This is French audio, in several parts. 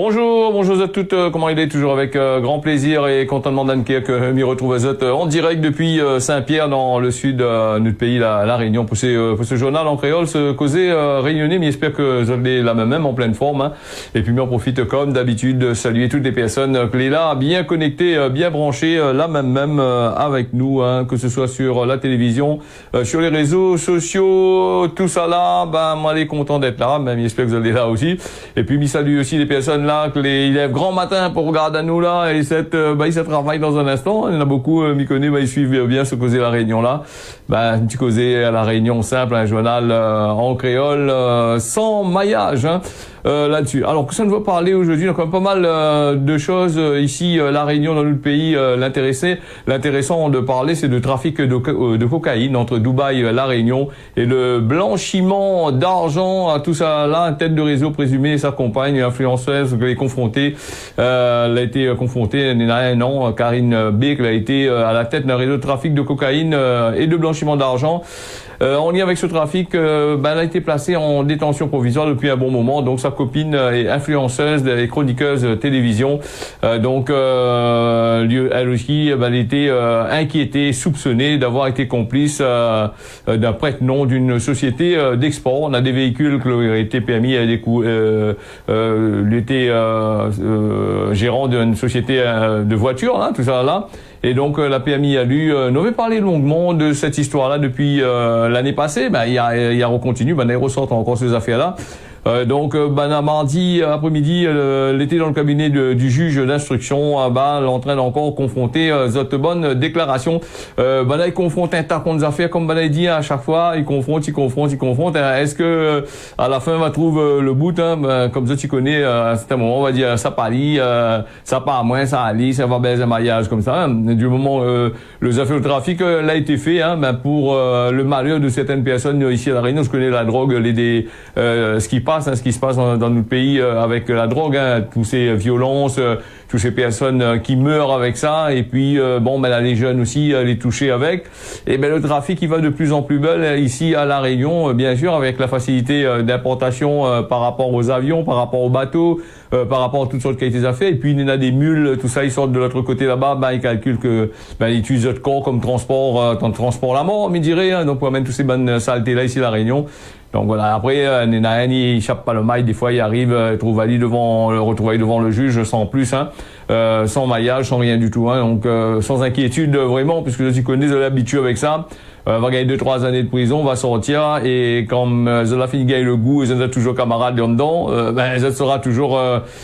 Bonjour à toutes, comment il est toujours avec grand plaisir et contentement d'Anneker que m'y retrouve en direct depuis Saint-Pierre dans le sud de notre pays, la Réunion, pour ce journal en créole, ce causé réunionnais, mais j'espère que vous avez la même en pleine forme, hein. Et puis, on profite comme d'habitude de saluer toutes les personnes qui sont là, bien connectées, bien branchées, là même avec nous, hein, que ce soit sur la télévision, sur les réseaux sociaux, tout ça là, moi, je suis content d'être là, même j'espère que vous allez là aussi. Et puis, je salue aussi les personnes là, que les élèves grand matin pour regarder à nous là, et ils travaillent dans un instant. Il y en a beaucoup, m'y connaissent, ils suivent bien ce causé la Réunion là. Un petit causé à la Réunion simple, un journal en créole, sans maillage, hein. Là-dessus. Alors que ça ne veut parler aujourd'hui, il y a quand même pas mal de choses ici, la Réunion dans notre pays. L'intéressant de parler, c'est de trafic de cocaïne entre Dubaï et la Réunion et le blanchiment d'argent, tout ça là, tête de réseau présumée, sa compagne, influenceuse, qui est confrontée, elle a été confrontée il y a un an, Karine B, qui a été à la tête d'un réseau de trafic de cocaïne et de blanchiment d'argent. En lien avec ce trafic, elle a été placée en détention provisoire depuis un bon moment. Donc sa copine est influenceuse et chroniqueuse télévision. Donc elle aussi, elle était inquiétée, soupçonnée d'avoir été complice d'un prête-nom d'une société d'export. On a des véhicules qui ont été permis à des coups. Il était gérant d'une société de voitures, hein, tout ça là. Et donc la PMI a lu, nous avait parlé longuement de cette histoire-là depuis l'année passée. Il a recontinué, il ressort encore ces affaires-là. Donc mardi après-midi, elle était dans le cabinet du juge d'instruction, l'entraîne encore confronter cette bonne déclaration. Il confronte un tas de affaires, comme il dit à chaque fois, il confronte. Est-ce que à la fin on va trouver le bout, hein, comme ça tu connais, à un certain moment on va dire ça palie, ça part moins, ça allie, ça va baiser un maillage comme ça, hein. Du moment les affaires de trafic l'a été fait, hein, pour le malheur de certaines personnes ici à la Réunion. Je connais la drogue, ce qui se passe dans notre pays avec la drogue, hein, toutes ces violences, toutes ces personnes qui meurent avec ça, et puis là, les jeunes aussi les toucher avec. Et le trafic il va de plus en plus belle ici à la Réunion, bien sûr, avec la facilité d'importation par rapport aux avions, par rapport aux bateaux, par rapport à toutes sortes de qualités d'affaires. Et puis il y en a des mules, tout ça, ils sortent de l'autre côté là-bas, ils calculent que ils utilisent notre corps comme transport la mort, mais dirait, hein, donc on amène toutes ces bonnes saletés là ici à la Réunion. Donc voilà, après, il échappe pas le mail, des fois il arrive, retrouvailles devant le juge sans plus, hein, sans maillage, sans rien du tout, hein, donc sans inquiétude vraiment, puisque je suis connu, je l'habitude avec ça. Va gagner 2-3 années de prison, va sortir, et comme Zola finit gagner le goût, et Zola toujours camarade dedans, Zola sera toujours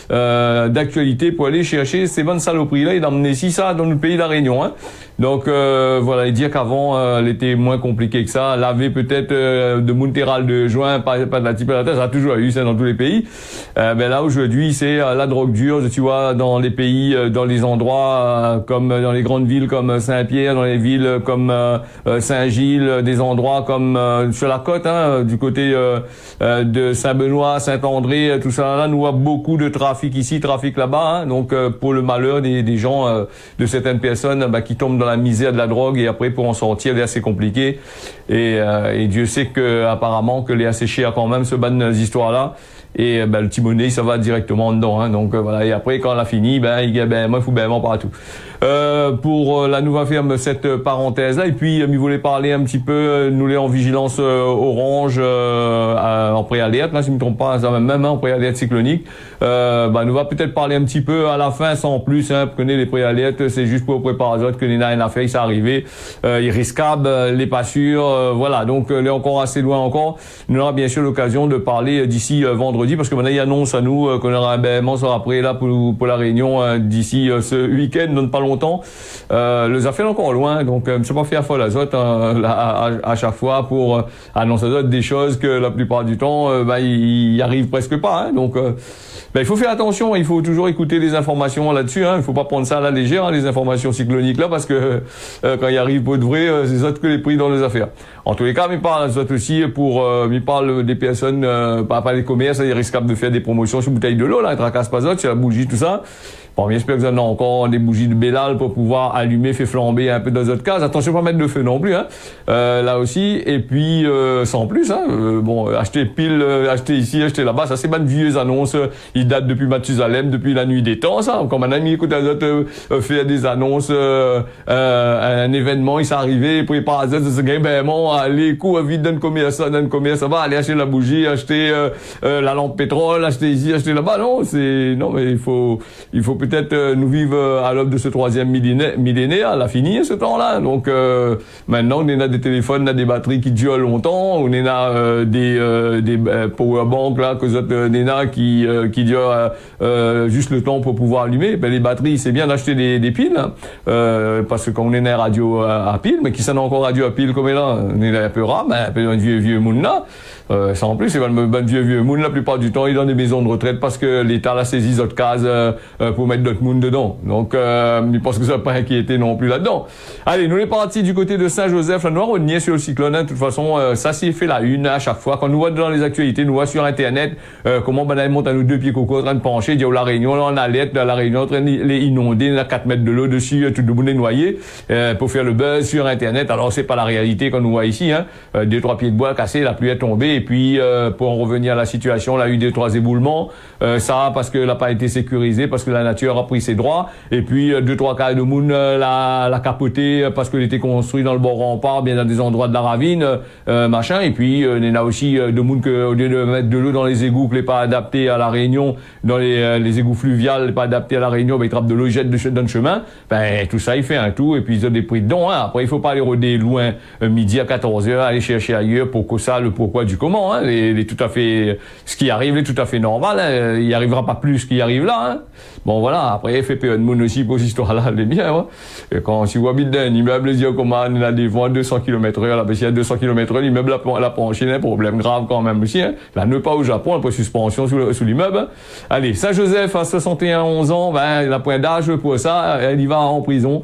d'actualité pour aller chercher ces bonnes saloperies-là et d'emmener ici ça dans le pays de la Réunion, hein. Donc voilà, et dire qu'avant elle était moins compliqué que ça, laver peut-être de Montéral de juin, pas de la type à la tête, ça a toujours eu ça dans tous les pays. Là aujourd'hui c'est la drogue dure, tu vois, dans les pays, dans les endroits comme dans les grandes villes comme Saint-Pierre, dans les villes comme Saint-Gilles, des endroits comme sur la côte, hein, du côté de Saint-Benoît, Saint-André, tout ça là, nous avons beaucoup de trafic ici, trafic là-bas, hein, donc pour le malheur des gens, de certaines personnes qui tombent dans la misère de la drogue, et après pour en sortir c'est assez compliqué, et Dieu sait que apparemment que les assez cher quand même ce bonnes histoires là. Et le Timonet ça va directement dedans, hein, donc voilà. Et après quand on a fini, moi il faut vraiment partout. Pour la nouvelle ferme, cette parenthèse là, et puis il voulait parler un petit peu, nous les en vigilance orange en préalerte, là si je me trompe pas, ça même en préalerte cyclonique. Nous va peut-être parler un petit peu à la fin sans plus, hein, vous connaissez les préalertes, c'est juste pour préparer les autres que Nina a fait, ça arrivé, irriscable, les pas sûrs, voilà, donc on est encore assez loin encore. Nous aura bien sûr l'occasion de parler d'ici vendredi, parce que maintenant il annonce à nous qu'on aura un bêtement sera prêt là pour la réunion d'ici ce week-end, dans pas longtemps. Les affaires encore loin, donc je ne sais pas faire folle à autres, à chaque fois pour annoncer aux autres des choses que la plupart du temps ils arrivent presque pas, hein, donc il faut faire attention, il faut toujours écouter les informations là-dessus, hein, il faut pas prendre ça à la légère, hein, les informations cycloniques là, parce que quand il arrive pour de vrai, c'est ça que les prix dans les affaires. En tous les cas, il parle aussi il parle des personnes, pas les commerces, il est risquable de faire des promotions sur bouteilles de l'eau, là, il tracasse pas autres, sur la bougie, tout ça. Bon, j'espère que vous avez encore des bougies de Bellal pour pouvoir allumer, faire flamber un peu dans votre case. Attention, pas mettre de feu non plus, hein. Là aussi. Et puis, sans plus, hein. Bon, acheter pile, acheter ici, acheter là-bas. Ça, c'est pas de vieilles annonces. Ils datent depuis Mathusalem, depuis la nuit des temps, ça. Comme un ami écoute les autres faire des annonces, un événement, il s'est arrivé, prépare ça, ce gars, ben, bon, allez, coup, vite, donne combien ça va, aller acheter la bougie, acheter, la lampe pétrole, acheter ici, acheter là-bas. Non, mais il faut peut-être nous vivre à l'aube de ce troisième millénaire, la fini ce temps-là. Donc maintenant on a des téléphones, on a des batteries qui durent longtemps, on a des powerbanks là que on a qui durent juste le temps pour pouvoir allumer. Ben les batteries, c'est bien d'acheter des piles, hein, parce que quand on est à radio à pile, mais qui s'en a encore radio à pile comme là, on est un peu rare, un peu un vieux monde là. Ça en plus, c'est le vieux monde la plupart du temps, il est dans des maisons de retraite parce que l'État l'a saisi d'autres cases pour mettre d'autres monde dedans. Donc, je pense que ça n'a pas inquiété non plus là-dedans. Allez, nous on est partis du côté de Saint-Joseph, la Noire, on y est sur le cyclone. Hein. De toute façon, ça s'y fait la une à chaque fois. Quand nous voit dans les actualités, nous voit sur Internet comment ben, monte à nos deux pieds coco en train de pencher, dire la Réunion, là, on alerte, la Réunion en train de les inonder, on a 4 mètres de l'eau dessus, tout le monde est noyé pour faire le buzz sur Internet. Alors, c'est pas la réalité qu'on nous voit ici. Hein. 2-3 pieds de bois cassés, la pluie est tombée. Et puis, pour en revenir à la situation, on a eu 2-3 éboulements. Ça, parce que n'a pas été sécurisé, parce que la nature a pris ses droits. Et puis, 2-3 cas de monde l'a capoté parce qu'il était construit dans le bord rempart, bien dans des endroits de la ravine, machin. Et puis, il y en a aussi de monde que, au lieu de mettre de l'eau dans les égouts, qui n'est pas adapté à la Réunion, dans les égouts fluviales, pas adapté à la Réunion, ben, ils trappent de l'eau, ils jettent dans le chemin. Ben, tout ça, il fait un tout. Et puis, ils ont des prix dedans, hein. Après, il faut pas aller rôder loin, midi à 14h, aller chercher ailleurs pour que ça, le pourquoi du comment, hein. Tout à fait, ce qui arrive est tout à fait normal, hein. Il n'y arrivera pas plus ce qui arrive là, hein. Bon, voilà. Après, FPE de monde aussi pour cette histoire-là, elle est bien, hein. Et quand, si vous habitez d'un immeuble, les yeux comme on a des vents à 200 km/h, là, parce qu'il y a 200 km/h, l'immeuble a penché, un problème grave quand même aussi, hein. Là, ne pas au Japon, un peu suspension sous l'immeuble, hein. Allez, Saint-Joseph, à 61 ans, ben, il a point d'âge pour ça, elle y va en prison,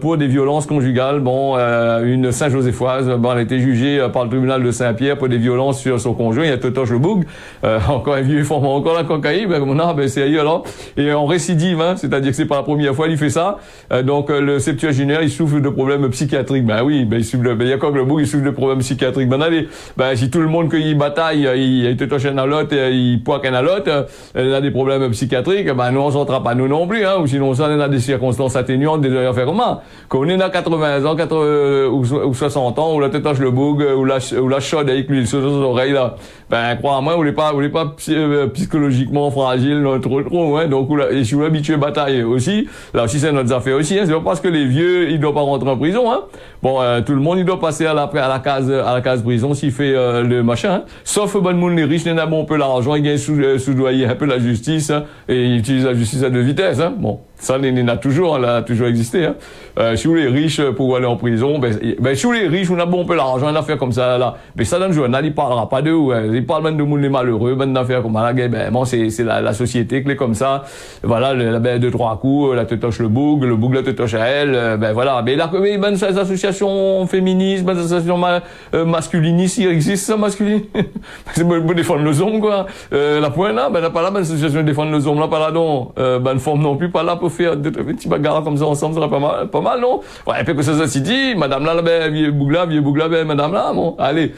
pour des violences conjugales. Bon, une Saint-Josephoise, bon, elle a été jugée par le tribunal de Saint-Pierre pour des violences sur son conjoint, il y a Totoche le Boug, encore un vieux format, encore la cocaïne, ben, ben, c'est ailleurs, alors. Et en récidive, hein, c'est-à-dire que c'est pas la première fois qu'il fait ça. Donc, le septuagénaire, il souffre de problèmes psychiatriques. Ben oui, ben, il y a quoi que le Boug, il souffre de problèmes psychiatriques. Ben, allez, ben, si tout le monde qu'il bataille, il te touche un l'autre, il poique un à l'autre, il a des problèmes psychiatriques, ben, nous, on s'en pas nous non plus, hein, ou sinon, ça, on a des circonstances atténuantes, des affaires comment? Quand on est à 80 ans, ou 60 ans, ou la tête le Boug, ou la chaude avec l'huile sur les oreilles, là, ben, crois-moi, vous voulez pas psychologiquement fragile, non, trop, hein, donc, et si vous l'habituez à batailler aussi, là aussi, c'est notre affaire aussi, hein, c'est pas parce que les vieux, ils doivent pas rentrer en prison, hein. Bon, tout le monde, il doit passer à la case prison s'il fait, le machin, hein. Sauf, bon monde, les riches, il y en a un peu l'argent, ils gagnent soudoyer un peu la justice, hein, et ils utilisent la justice à deux vitesses, hein. Bon. Ça, il a toujours, elle a toujours existé, hein. Si vous les riches, pour aller en prison, ben, si vous les riches, on a bon peu l'argent, une affaire comme ça, là. Mais ça, dans le journal, il parlera pas de où, hein. Il parle même de monde les malheureux, ben, d'affaires comme ça, ben, bon, c'est la société qui est comme ça. Voilà, ben, 2-3 coups, la te touche le Boug la te touche à elle, ben, voilà. Mais là, ben, ces associations féministes, ben, ces associations masculinistes, il existe, ça, masculine. C'est pour défendre le homme, quoi. La pointe, là, ben, pas là, ben, association défendre le homme, là, pas là, non. Ben, forme non plus, pas là, pour faire des petits bagarres comme ça ensemble, ça serait pas mal, non? Ouais, et puis que ça s'est dit, madame là, ben, vieux bougla, ben, madame là, bon, allez.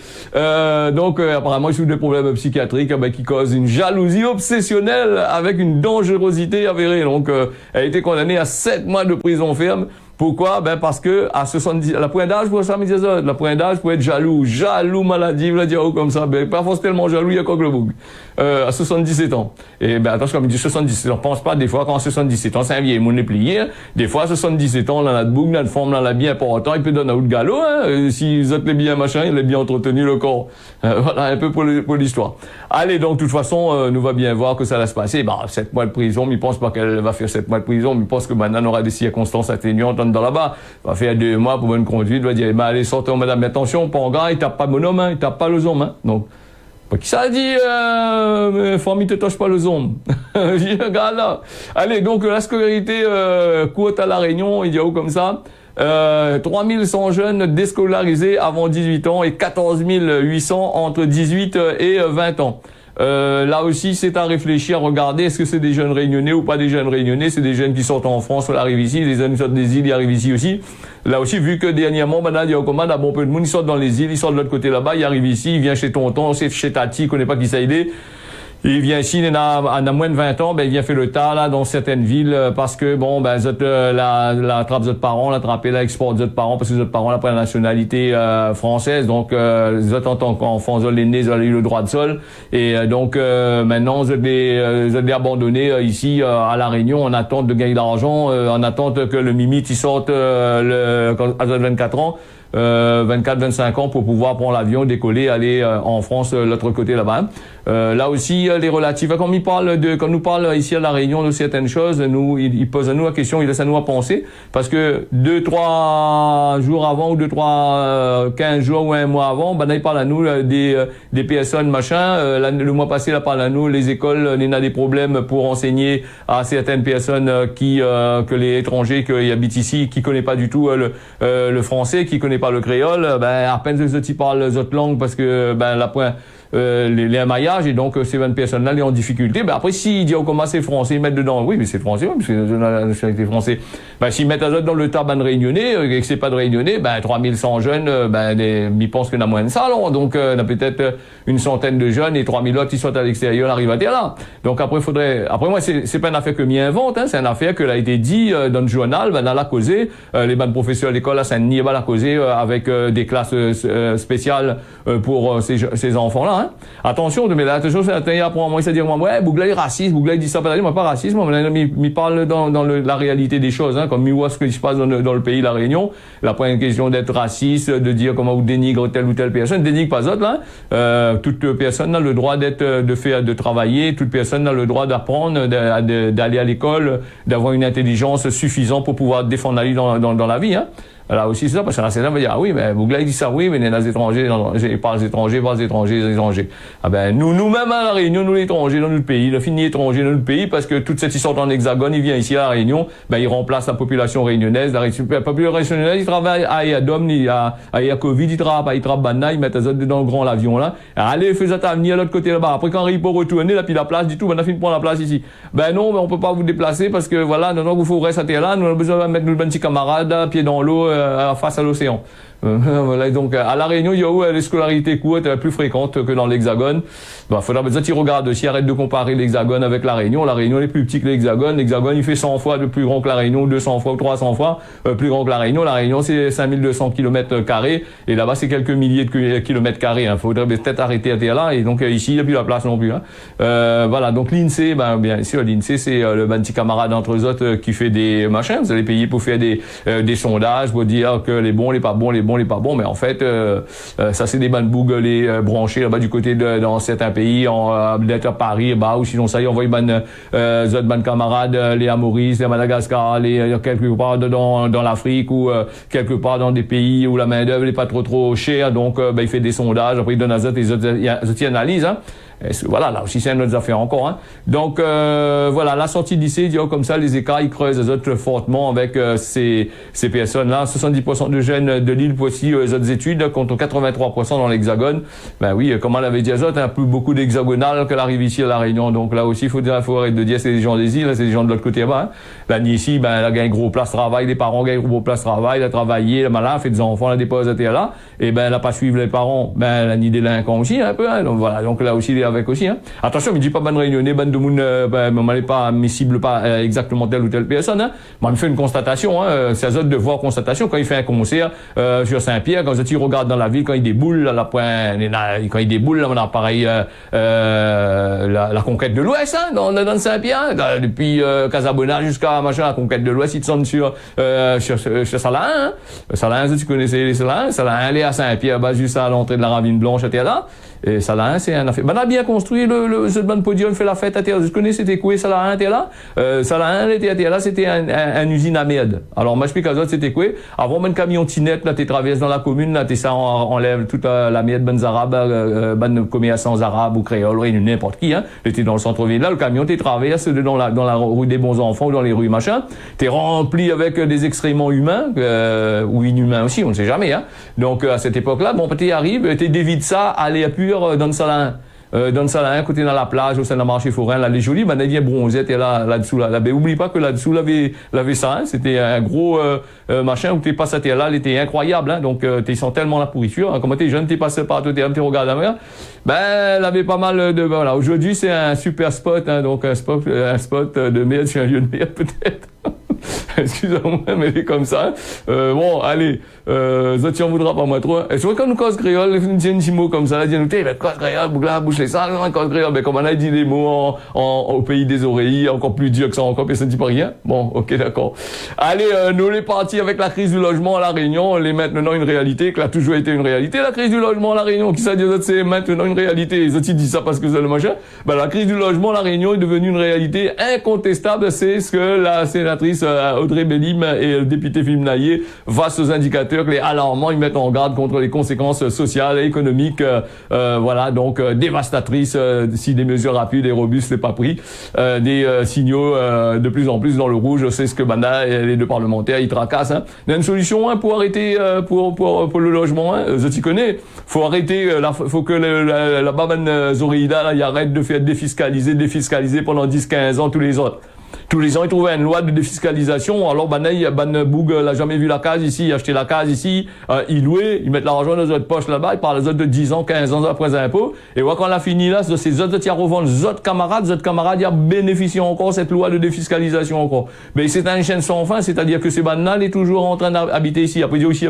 Donc, apparemment, il souffre des problèmes psychiatriques, ben, qui causent une jalousie obsessionnelle avec une dangerosité avérée. Donc, elle a été condamnée à 7 mois de prison ferme. Pourquoi? Ben, parce que, à 70, la point d'âge pour ça, mais ça, la point d'âge pour être jaloux maladie, vous la dire comme ça, ben, pas forcément tellement jaloux, il y a quoi que le Boug. À 77 ans. Et, ben, attention, comme il dit 77 ans, pense pas, des fois, quand 77 ans, c'est un vieil monde est plié, hein. Des fois, à 77 ans, là, la Boug, là, de forme, là, la bien important, il peut donner un autre galop, hein. Si vous êtes les bien machin, il est bien entretenu le corps. Voilà, un peu pour l'histoire. Allez, donc, de toute façon, nous va bien voir que ça va se passer. Ben, 7 mois de prison, mais il pense pas qu'elle va faire 7 mois de prison, mais il pense que maintenant, on aura des circonstances atténuantes dans là-bas. Va faire 2 mois pour bonne conduite, va dire, ben, allez, sortons, madame, mais attention, pas en gars, il tape pas mon homme, hein, il tape pas le homme, hein. Donc, qui ça dit, famille te touche pas le homme. Regarde là. Allez, donc, la scolarité, courte à la Réunion, il y a où comme ça? 3100 jeunes déscolarisés avant 18 ans et 14 800 entre 18 et 20 ans. Là aussi, c'est à réfléchir, à regarder, est-ce que c'est des jeunes réunionnais ou pas des jeunes réunionnais? C'est des jeunes qui sortent en France, ils arrivent ici, des jeunes qui sortent des îles, ils arrivent ici aussi. Là aussi, vu que dernièrement, là, il y a un bon peu de monde, ils sortent dans les îles, ils sortent de l'autre côté là-bas, ils arrivent ici, ils viennent chez tonton, chez tati, il connaît pas qui ça aidé. Il vient ici, il a moins de 20 ans, il vient faire le tas, là, dans certaines villes, parce que, la trappe de parents, l'attraper, là, export de parents, parce que les parents, là, prennent la nationalité, française, donc, les autres, en tant qu'enfants, l'aîné, ils ont eu le droit de sol, et, maintenant, ils ont abandonné, ici, à La Réunion, en attente de gagner d'argent, en attente que le mimite, il sorte, à 24 ans. 24-25 ans pour pouvoir prendre l'avion, décoller, aller en France, l'autre côté là-bas. Là aussi, les relatifs. Quand nous parle ici à La Réunion de certaines choses, il pose à nous la question, il laisse à nous à penser, parce que 2-3 jours avant ou 15 jours ou un mois avant, il parle à nous des personnes machin. Le mois passé, il parle à nous les écoles, il y a des problèmes pour enseigner à certaines personnes que les étrangers qui habitent ici, qui connaissent pas du tout le français, qui connaissent pas le créole, à peine ils parlent les autres langues parce que les maillages et donc ces 20 personnes-là les en difficulté. Après s'ils disent comment c'est français, ils mettent dedans, oui mais c'est français, parce que la nationalité français. S'ils mettent les autres dans le taban réunionnais et que c'est pas de réunionnais, 3100 jeunes, ils pensent qu'il y en a moins de ça, alors. Donc on a peut-être une centaine de jeunes et 3000 autres qui sont à l'extérieur, arrivent à terre là. Donc après moi c'est pas une affaire que m'y invente, c'est une affaire que l'a été dit dans le journal, dans la causée, les professeurs à l'école à Saint-Denis, la causée avec des classes spéciales pour ces enfants-là. Attention, mais là, attention, c'est pour moi, c'est dire moi, ouais, Bougla est raciste, Bougla dit ça, moi pas raciste, mais il parle dans la réalité des choses, comme il voit ce qui se passe dans le pays, La Réunion. Là, pas une question d'être raciste, de dire comment vous dénigre telle ou telle personne, dénigre pas autre, là. Toute personne a le droit de travailler, toute personne a le droit d'apprendre, d'aller à l'école, d'avoir une intelligence suffisante pour pouvoir défendre la vie dans la vie, Là aussi, c'est ça, parce que certains vont dire, ah oui, mais Bougla, il dit ça, oui, mais les étrangers, pas les étrangers. Nous-mêmes à La Réunion, nous les étrangers dans notre pays, le fini étranger dans notre pays, parce que toute cette histoire en hexagone, il vient ici à La Réunion, il remplace la population réunionnaise. La population réunionnaise, il travaille à Yadom, à Covid, il travaille Banna, ils mettent les autres dans le grand avion, là. Allez, faisez à venir à l'autre côté là-bas. Après, quand il peut retourner, là, puis la place, du tout, on a fini de prendre la place ici. Non, mais on peut pas vous déplacer, parce que voilà, maintenant, vous faut rester à terre là, nous avons besoin de mettre nos petits camarades, pieds dans l'eau, face à l'océan. Voilà, donc à La Réunion, il y a où les scolarités courtes plus fréquentes que dans l'Hexagone. Faudra peut-être qu'ils regardent aussi, arrête de comparer l'Hexagone avec La Réunion. La Réunion est plus petit que l'Hexagone. L'Hexagone, il fait 100 fois de plus grand que La Réunion, 200 fois ou 300 fois plus grand que La Réunion. La Réunion, c'est 5200 km², et là-bas, c'est quelques milliers de kilomètres carrés. Faudrait peut-être arrêter à terre là, et donc ici, il n'y a plus la place non plus. Voilà, donc l'INSEE, bien sûr, l'INSEE, c'est le petit camarade entre eux autres qui fait des machins. Vous allez payer pour faire des sondages, pour dire que les bons, les pas bons, les pas bons, mais en fait ça c'est des bandes bougs les branchés là-bas du côté dans certains pays, peut-être à Paris, ou sinon ça y est, on voit d'autres bandes camarades, les à Maurice, les à Madagascar, les quelque part dans l'Afrique, ou quelque part dans des pays où la main d'œuvre n'est pas trop chère, donc il fait des sondages, après il donne à autres, les autres analysent, Voilà, là aussi c'est une autre affaire encore. Donc voilà, la sortie de lycée, comme ça, les écarts ils creusent les autres fortement avec ces personnes-là. 70% de jeunes de l'île Poissy les autres études, contre 83% dans l'Hexagone. Oui, comme on l'avait dit, un peu beaucoup d'hexagonal que l'arrive ici à La Réunion. Donc là aussi, il faut arrêter de dire c'est des gens des îles, c'est des gens de l'autre côté là-bas. Là, ici, elle a gagné gros place travail, les parents gagnent gros place travail, elle a travaillé, elle a fait des enfants, elle a déposé à terre là, et elle n'a pas suivi les parents, elle a ni délinquant aussi un peu. Donc voilà, donc là aussi avec aussi. Attention, mais je dis pas bonne réunionnais, bonne de monde, mais cible pas exactement telle ou telle personne. Moi, je fais une constatation. C'est à eux de voir constatation quand il fait un concert sur Saint-Pierre, quand il regarde dans la ville, quand il déboule à la pointe, quand il déboule là, on a pareil la conquête de l'Ouest, dans Saint-Pierre, depuis Casabona jusqu'à la conquête de l'Ouest, ils sont sur Salahin. Salahin, tu connaissais les Salahin. Salahin, elle est à Saint-Pierre, juste à l'entrée de la ravine blanche à terre là. Et Salahin, c'est un affaire. On a bien construit le podium, fait la fête à terre. Je connais, c'était quoi, Salahin était là? Salahin était à terre là, c'était un usine à merde. Alors, moi, je explique à autres, c'était quoi? Avant, même camion tinette, là, t'es traverses dans la commune, là, t'es ça, enlève toute la merde, bonnes arabes, bonnes commerçants arabes ou créoles, réunionnais, n'importe qui, T'es dans le centre-ville, là, le camion, t'es traverses dans la rue des bons enfants ou dans les rues, machin. T'es rempli avec des excréments humains, ou inhumains aussi, on ne sait jamais, Donc, à cette époque-là, t'es arrive, t'es dévide ça, aller à pur, dans le Salahin. donne ça là, un côté dans la plage, au sein d'un marché forain, là, elle est jolie, ben, elle vient bronzer, t'es là-dessous, là. Ben, oublie pas que là-dessous, l'avait ça, hein. C'était un gros, machin où t'es passé à terre là, elle était incroyable, hein. Donc, t'es sens tellement la pourriture, hein. Comment t'es jeune, t'es passé par tout, t'es regardé la mer. Ben, elle avait pas mal de, voilà. Aujourd'hui, c'est un super spot, hein. Donc, un spot de merde, c'est un lieu de merde, peut-être. Excusez-moi, mais elle est comme ça. Bon, allez, ça tu en voudras pas moi trop. Et je vois quand nous cause créole, nous disons un petit mot comme ça, là, disons, ben, cause créole, bouche les salles, cause créole, ben, comme on a dit des mots au pays des oreilles, encore plus dur que ça, encore personne ne dit pas rien. Bon, ok, d'accord. Allez, nous les partis avec la crise du logement à La Réunion, elle est maintenant une réalité, que l'a toujours été une réalité, la crise du logement à La Réunion, qui ça dit, c'est maintenant une réalité, les autres, ils disent ça parce que c'est le machin. Ben, la crise du logement à La Réunion est devenue une réalité incontestable, c'est ce que la sénatrice Audrey Bélim et le député Philippe Naillet, face aux indicateurs que les alarmants, ils mettent en garde contre les conséquences sociales et économiques, voilà, donc dévastatrices si des mesures rapides et robustes n'est pas pris, des signaux de plus en plus dans le rouge. C'est ce que Banda et les deux parlementaires ils tracassent. Hein. Il y a une solution hein, pour arrêter pour le logement. Hein. Je t'y connais. Faut arrêter. Faut que la Baban Zorida là, il arrête de faire défiscaliser pendant 10-15 ans tous les autres. Tous les ans, ils trouvaient une loi de défiscalisation. Alors, Ban Boug n'a jamais vu la case ici, il a acheté la case ici, il louait, ils mettent l'argent dans notre poche là-bas, ils parlent aux autres de 10 ans, 15 ans après impôt. Et voilà, quand on a fini là, ces autres, ils revendent les autres camarades, ils bénéficient encore cette loi de défiscalisation encore. Mais c'est une chaîne sans fin, c'est-à-dire que ces bandes-là, ils est toujours en train d'habiter ici. Après, il y a aussi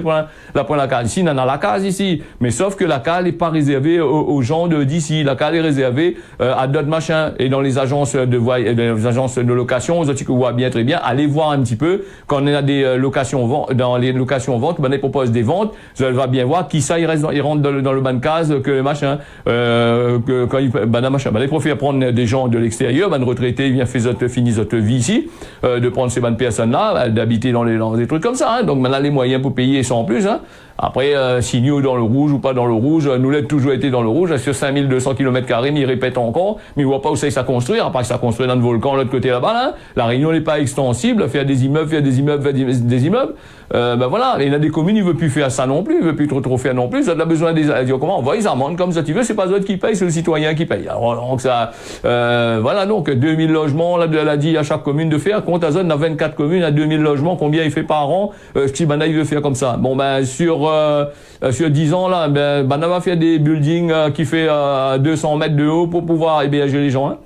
la case. Ici, on a la case ici. Mais sauf que la case n'est pas réservée aux gens d'ici. La case est réservée à d'autres machins. Et dans les agences de location, aux autres qui voient bien très bien, allez voir un petit peu quand on a des locations dans les locations ventes, ben ils proposent des ventes, vous allez bien voir qui ça il rentre dans le ban de case que le machin que quand ils préfèrent prendre des gens de l'extérieur, retraités, ils viennent finir votre vie ici, de prendre ces bonnes personnes là, d'habiter dans des trucs comme ça, hein. Donc maintenant les moyens pour payer sont en plus, hein. Après, si nous dans le rouge ou pas dans le rouge, nous l'avons toujours été dans le rouge, sur 5200 km², mais ils répètent encore, mais ils voient pas où ça construire, à part que ça construit dans le volcan, l'autre côté là-bas, là. La Réunion n'est pas extensible, faire des immeubles, ben voilà, il y a des communes, ils veulent plus faire ça non plus, ils veulent plus trop faire non plus, ça a besoin des, comment, on va les amendes comme ça, tu veux, c'est pas eux qui payent, c'est le citoyen qui paye. Alors, donc ça, voilà, donc, 2000 logements, là, elle a dit à chaque commune de faire, compte à zone, dans 24 communes, à 2000 logements, combien il fait par an, si Bana, il veut faire comme ça. Bon, ben, sur 10 ans, là, ben, Bana va faire des buildings, qui fait, 200 mètres de haut pour pouvoir héberger les gens, hein.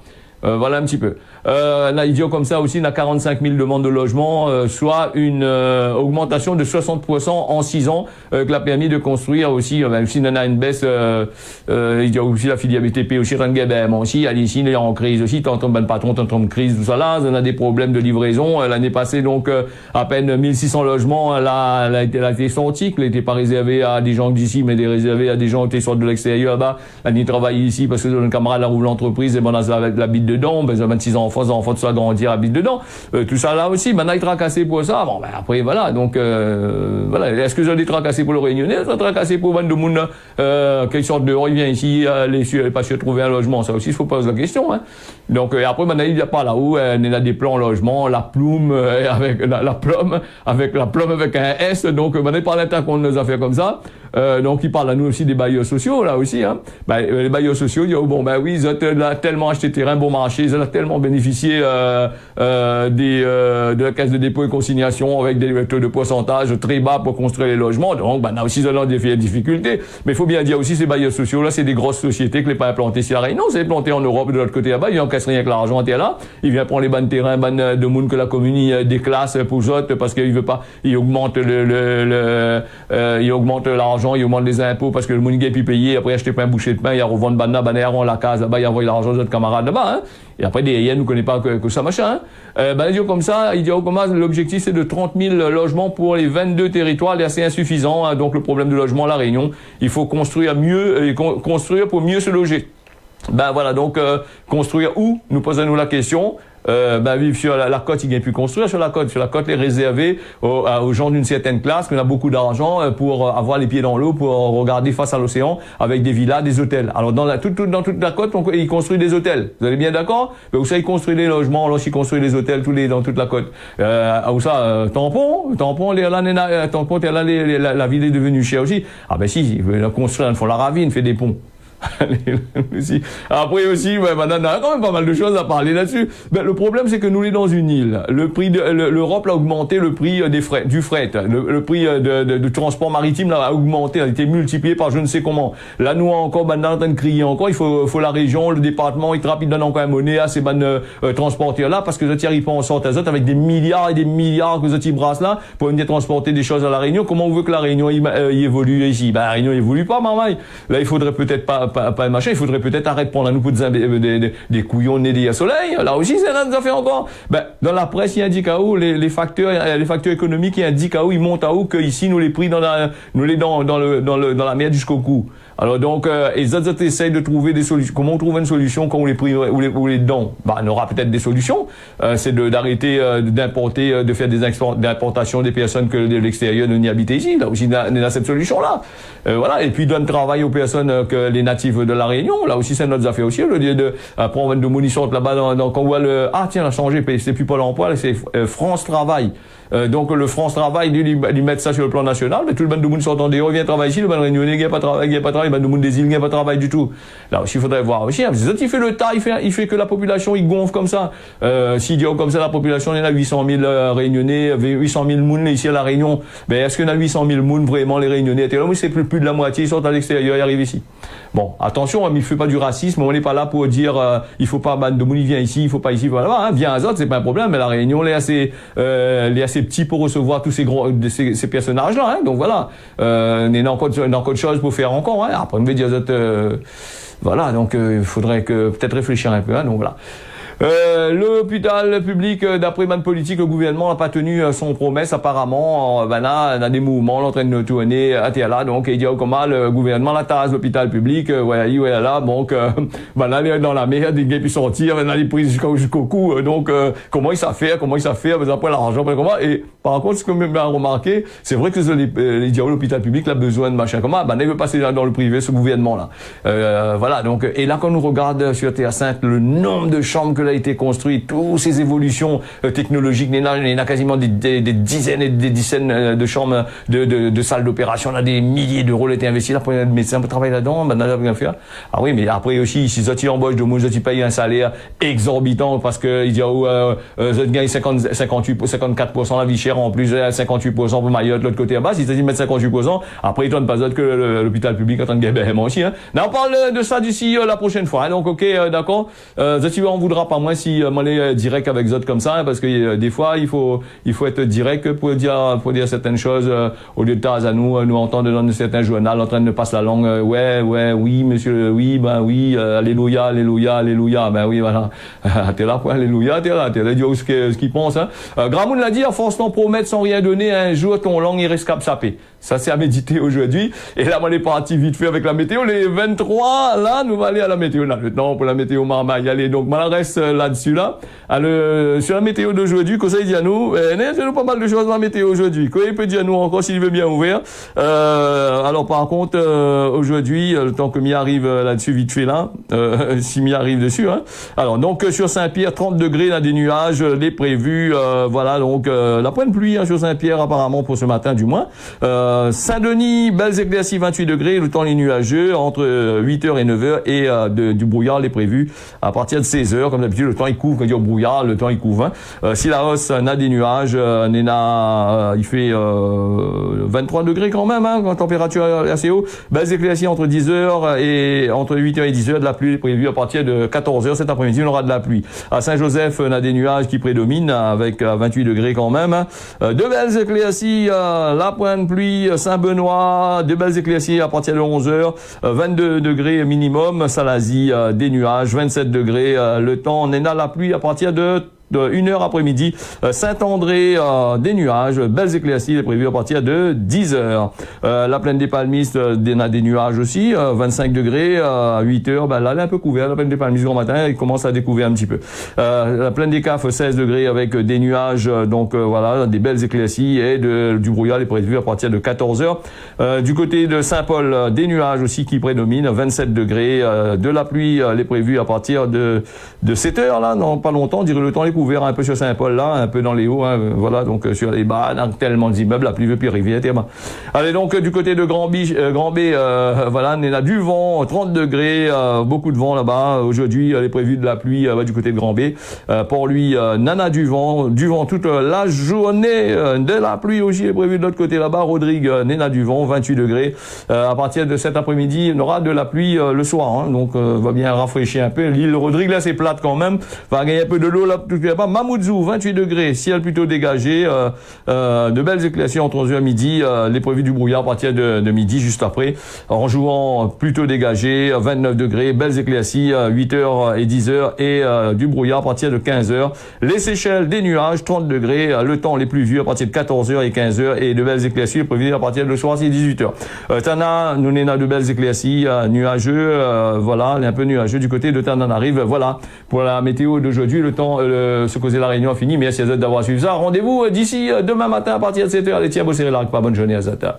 Voilà un petit peu. Là, il dit comme ça aussi, il y a 45 000 demandes de logement, soit une augmentation de 60% en 6 ans, que l'a permis de construire aussi, même si on a une baisse, il y a aussi la filière BTP aussi, aussi, ici, il est en crise aussi, t'entends ben patron, t'entends de crise, tout ça là, on a des problèmes de livraison. L'année passée, donc, à peine 1600 logements, là, elle a été sortie, qu'elle n'était pas réservée à des gens d'ici, mais réservée à des gens qui sortent de l'extérieur là-bas. Elle travaille ici parce que un camarade a rouvre l'entreprise et ben, on a la bite dedans, ben, 26 enfants de soit grandir, habite dedans. Tout ça là aussi, maintenant ils tracassés pour ça. Bon, ben après voilà, donc voilà. Est-ce que j'ai des tracassés pour le Réunionnais, des tracassés pour 22 monde qui sortent dehors, ils viennent ici, les pas sûr trouver un logement. Ça aussi, il faut poser la question. Hein. Donc après, maintenant il n'y a pas là-haut, il y a des plans en logement, la plume avec la plume avec un S. Donc maintenant par l'état qu'on nous a fait comme ça. Donc il parle à nous aussi des bailleurs sociaux là aussi. Hein. Ben, les bailleurs sociaux, ils disent bon ben oui, ils ont tellement acheté terrain bon marché, ils ont tellement bénéficié de la caisse de dépôt et consignation avec des taux de pourcentage très bas pour construire les logements. Donc ben là aussi ils ont des difficultés. Mais il faut bien dire aussi ces bailleurs sociaux là, c'est des grosses sociétés que les pas implantés ici à La Réunion, c'est implanté en Europe de l'autre côté là-bas, ils encaissent rien que l'argent est là, ils viennent prendre les bancs de terrain, de monde que la commune déclasse pour eux autres parce qu'il veut pas, il augmente il augmente l'argent, il augmente les impôts parce que le monde est plus payé, après acheter pas un boucher de pain, il revend banner la case là-bas, il envoie l'argent aux autres camarades là-bas, hein. Et après, derrière, nous connaît pas que ça, machin, hein. Ben, il dit comme ça, l'objectif, c'est de 30 000 logements pour les 22 territoires, c'est assez insuffisant, hein. Donc, le problème de logement à La Réunion, il faut construire mieux, construire pour mieux se loger. Ben, voilà, donc, construire où? Nous posons-nous la question. Vivre sur la côte, il ne vient plus construire sur la côte. Sur la côte, est réservé aux gens d'une certaine classe, qu'on a beaucoup d'argent pour avoir les pieds dans l'eau, pour regarder face à l'océan, avec des villas, des hôtels. Alors, dans toute la côte, ils construisent des hôtels. Vous êtes bien d'accord? Où ça, ils construisent des logements, alors ils construisent des hôtels dans toute la côte. Où ça, tampon, la ville est devenue chère aussi. Ah ben si, ils veulent construire, ils font la ravine, fait des ponts. Après aussi, ouais, maintenant, on a quand même pas mal de choses à parler là-dessus. Ben, le problème, c'est que nous, on est dans une île. Le prix de, l'Europe a augmenté le prix des frais, du fret. Le prix de transport maritime là, a augmenté, a été multiplié par je ne sais comment. Là, nous, encore, maintenant, on est en train de crier encore. Il faut la région, le département, ils donnent encore un monnaie à ces bandes transporteurs-là, parce que ils pas en sorte avec des milliards et des milliards que ils brassent là, pour venir transporter des choses à la Réunion. Comment on veut que la Réunion y évolue ici? Ben, la Réunion évolue pas, maman. Là, il faudrait peut-être pas machin, il faudrait peut-être arrêter de prendre à nous pour des couillons nés à soleil. Là aussi, c'est là, ça fait encore. Ben, dans la presse, il indique à où les facteurs économiques, ils indiquent à où ils montent à où que ici, nous les prix dans la mer jusqu'au cou. Alors donc, les autres essayent de trouver des solutions. Comment on trouve une solution quand on les prix ou les dons? Bah, on aura peut-être des solutions. C'est d'arrêter d'importer, de faire des importations des personnes que de l'extérieur n'y habitent ici. Là aussi, on a cette solution-là. Voilà. Et puis donne travail aux personnes que les natifs de la Réunion. Là aussi, c'est notre affaire aussi. Le lieu de prendre de monition là-bas quand on voit tiens, on a changé. C'est plus Pôle emploi, c'est France Travail. Donc le France Travail, lui mettre ça sur le plan national, mais tout le monde du monde s'entend dire, vient travailler ici, le monde réunionnais, il n'y a pas de travail, le monde du monde des îles, il n'y a pas de travail du tout. Là aussi, il faudrait voir aussi, hein, il fait le tas, il fait que la population, il gonfle comme ça. S'il dit comme ça, la population, il y en a 800 000 réunionnais, 800 000 mounes ici à la Réunion, ben, est-ce qu'il y en a 800 000 mounes vraiment, les réunionnais? Là, oui, c'est plus de la moitié, ils sortent à l'extérieur, ils arrivent ici. Bon, attention, il ne fait pas du racisme, on n'est pas là pour dire, il faut pas, de monde, il vient ici, il faut pas ici, il faut là-bas, hein, vient à Azot, c'est pas un problème, mais la Réunion, elle est assez petit pour recevoir tous ces personnages-là, hein, donc voilà, on a encore de choses pour faire encore, hein, après on veut dire voilà, donc il faudrait peut-être réfléchir un peu, hein, donc voilà. L'hôpital public, d'après Man Politique, le gouvernement n'a pas tenu son promesse apparemment. Ben là, on a des mouvements en train de tourner à là, donc il dit comment le gouvernement la tasse l'hôpital public, ouais là, donc ben là dans la merde, il pu sortir, on a les prises jusqu'au cou, donc comment il s'affaire, mais après l'argent, comment. Et par contre, ce que j'ai remarqué, c'est vrai que les diables l'hôpital public a besoin de machin comment, ben il veut passer dans le privé ce gouvernement là. Voilà, donc et là quand on regarde sur Terre Sainte le nombre de chambres que a été construit, toutes ces évolutions technologiques, il y a quasiment des dizaines et des dizaines de chambres, de salles d'opération, on a des milliers d'euros qui ont été investis là pour les médecins pour travailler là-dedans, ben on a rien faire. Ah oui, mais après aussi, si ils embauchent de monde, ils payent un salaire exorbitant parce que ils disent ils gagnent 54% la vie chère en plus 58% pour Mayotte l'autre côté à bas, ils mettent 58%, après ils donnent pas d'autre que l'hôpital public en train de gagner aussi, hein. Mais on parle de ça d'ici la prochaine fois, hein. Donc ok, d'accord, on voudra pas moi si on est direct avec Zot comme ça, hein, parce que des fois il faut être direct pour dire certaines choses au lieu de taire à nous entendre dans certains journaux en train de passer la langue oui monsieur oui ben oui alléluia ben oui voilà t'es là point alléluia t'es là dire ce qu'il pense, hein. Gramoun l'a dit, à force d'en promettre sans rien donner, un jour ton langue il risque de saper. Ça c'est à méditer aujourd'hui. Et là on est parti vite fait avec la météo, les 23 là nous va aller à la météo là le temps pour la météo marmaille. Allez, donc on reste là-dessus là. Sur la météo d'aujourd'hui, conseil dit à nous, nous pas mal de choses dans la météo aujourd'hui. Quoi il peut dire à nous encore s'il veut bien ouvrir. Alors par contre aujourd'hui, le temps que m'y arrive là-dessus vite fait là, si m'y arrive dessus, hein. Alors donc sur Saint-Pierre 30 degrés là, des nuages, les prévus, voilà donc la pointe de pluie, hein, sur Saint-Pierre apparemment pour ce matin du moins. Saint-Denis, belles éclaircies 28 degrés, le temps est nuageux entre 8h et 9h et du brouillard les prévus à partir de 16h comme d'habitude, le temps il couvre, quand il y a brouillard, le temps il couvre, hein. Sillaros, on a des nuages, il fait 23 degrés quand même, hein, température assez haut, belles éclaircies entre 10h et entre 8h et 10h, de la pluie est prévue à partir de 14h cet après-midi, on aura de la pluie. À Saint-Joseph, on a des nuages qui prédominent avec 28 degrés quand même, hein. De belles éclaircies, la pointe de pluie, Saint-Benoît, de belles éclaircies à partir de 11h, 22 degrés minimum, Salazie, des nuages, 27 degrés, le temps, on est à la pluie à partir de 1h après-midi, Saint-André, des nuages, belles éclaircies est prévu à partir de 10h. La plaine des Palmistes, on a des nuages aussi, 25 degrés, à 8h, ben là, elle est un peu couverte, la plaine des Palmistes, grand matin, il commence à découvrir un petit peu. La plaine des Cafes, 16 degrés avec des nuages, donc voilà, des belles éclaircies et du brouillard est prévu à partir de 14h. Du côté de Saint-Paul, des nuages aussi qui prédominent, 27 degrés, de la pluie, elle est prévue à partir de 7h, là, non, pas longtemps, dire le temps est couvert un peu sur Saint-Paul, là, un peu dans les hauts, hein, voilà, donc sur les bas, dans tellement d'immeubles, la pluie veut plus arriver, Allez, donc du côté de Grand B, voilà, on a du vent, 30 degrés, beaucoup de vent là-bas. Aujourd'hui, il est prévu de la pluie du côté de Grand B. Pour lui, nana du vent toute la journée, de la pluie aussi est prévu de l'autre côté là-bas. Rodrigue, nana du vent, 28 degrés. À partir de cet après-midi, on aura de la pluie le soir, hein, donc va bien rafraîchir un peu. L'île Rodrigue, là, c'est plate quand même. Va gagner un peu de l'eau là, tout là-bas. Mamoudzou, 28 degrés, ciel plutôt dégagé, de belles éclaircies entre 11h et midi, les prévus du brouillard à partir de midi, juste après, en jouant plutôt dégagé, 29 degrés, belles éclaircies, 8h et 10h, et du brouillard à partir de 15h. Les Seychelles, des nuages, 30 degrés, le temps les pluvieux à partir de 14h et 15h, et de belles éclaircies prévues à partir de soir, c'est 18h. Tana, nous n'avons de belles éclaircies, nuageux, voilà, un peu nuageux du côté de Tananarive. Voilà, pour la météo d'aujourd'hui, le temps, ce causer la réunion a fini. Merci à vous d'avoir suivi ça. Rendez-vous d'ici demain matin à partir de 7h. Les tiens, bosser la pas bonne journée à Zata.